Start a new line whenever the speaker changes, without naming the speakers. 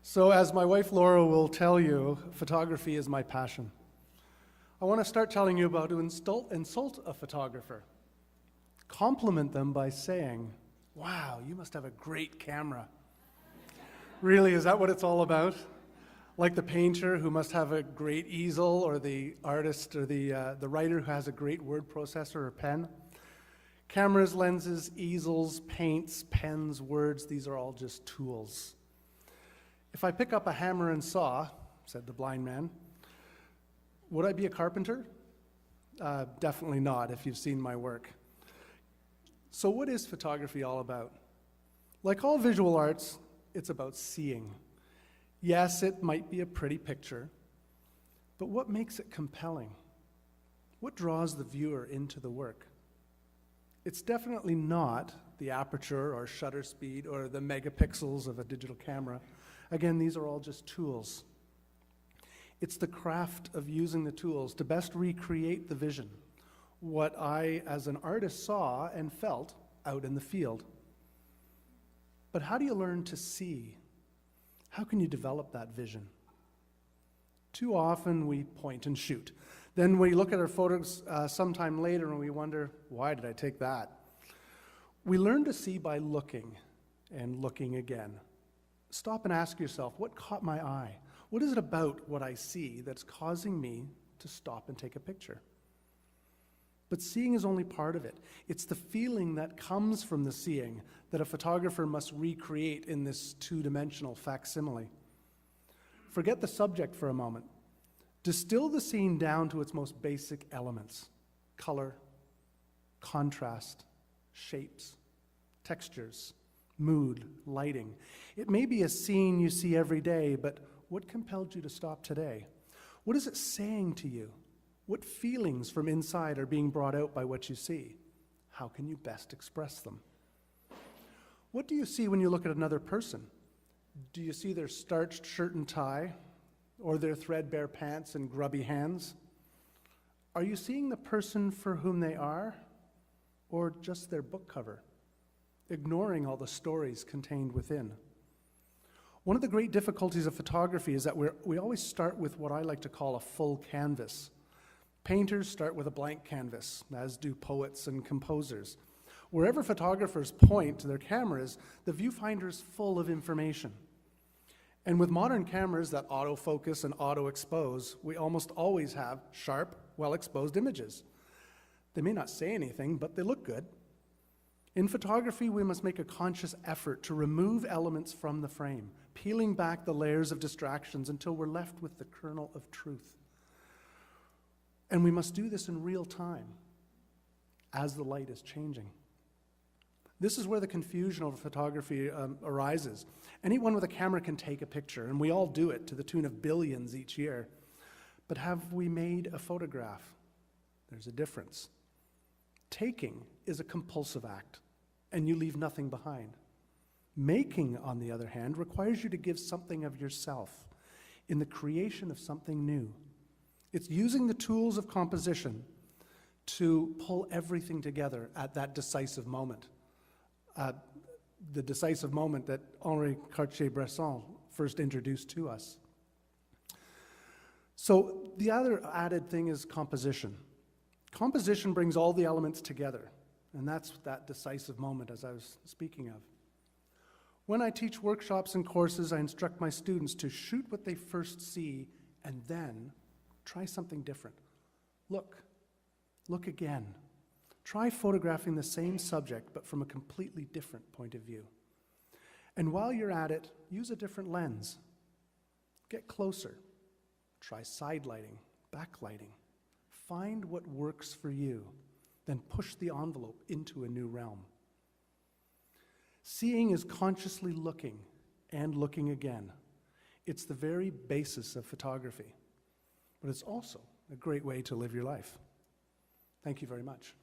So as my wife Laura will tell you, photography is my passion. I want to start telling you about to insult a photographer. Compliment them by saying, wow, you must have a great camera. Really, is that what it's all about? Like the painter who must have a great easel, or the artist or the writer who has a great word processor or pen? Cameras, lenses, easels, paints, pens, words, these are all just tools. If I pick up a hammer and saw, said the blind man, would I be a carpenter? Definitely not, if you've seen my work. So what is photography all about? Like all visual arts, it's about seeing. Yes, it might be a pretty picture, but what makes it compelling? What draws the viewer into the work? It's definitely not the aperture or shutter speed or the megapixels of a digital camera. Again, these are all just tools. It's the craft of using the tools to best recreate the vision, what I, as an artist, saw and felt out in the field. But how do you learn to see? How can you develop that vision? Too often we point and shoot. Then we look at our photos sometime later and we wonder, why did I take that? We learn to see by looking and looking again. Stop and ask yourself, what caught my eye? What is it about what I see that's causing me to stop and take a picture? But seeing is only part of it. It's the feeling that comes from the seeing that a photographer must recreate in this two-dimensional facsimile. Forget the subject for a moment. Distill the scene down to its most basic elements: color, contrast, shapes, textures, mood, lighting. It may be a scene you see every day, but what compelled you to stop today? What is it saying to you? What feelings from inside are being brought out by what you see? How can you best express them? What do you see when you look at another person? Do you see their starched shirt and tie, or their threadbare pants and grubby hands? Are you seeing the person for whom they are, or just their book cover, ignoring all the stories contained within? One of the great difficulties of photography is that we always start with what I like to call a full canvas. Painters start with a blank canvas, as do poets and composers. Wherever photographers point to their cameras, the viewfinder is full of information. And with modern cameras that autofocus and auto-expose, we almost always have sharp, well-exposed images. They may not say anything, but they look good. In photography, we must make a conscious effort to remove elements from the frame, peeling back the layers of distractions until we're left with the kernel of truth. And we must do this in real time, as the light is changing. This is where the confusion over photography arises. Anyone with a camera can take a picture, and we all do it to the tune of billions each year. But have we made a photograph? There's a difference. Taking is a compulsive act, and you leave nothing behind. Making, on the other hand, requires you to give something of yourself in the creation of something new. It's using the tools of composition to pull everything together at that decisive moment. The decisive moment that Henri Cartier-Bresson first introduced to us. So the other added thing is composition. Composition brings all the elements together, and that's that decisive moment as I was speaking of. When I teach workshops and courses, I instruct my students to shoot what they first see and then try something different. Look again. Try photographing the same subject, but from a completely different point of view. And while you're at it, use a different lens. Get closer. Try side lighting, backlighting. Find what works for you, then push the envelope into a new realm. Seeing is consciously looking and looking again. It's the very basis of photography, but it's also a great way to live your life. Thank you very much.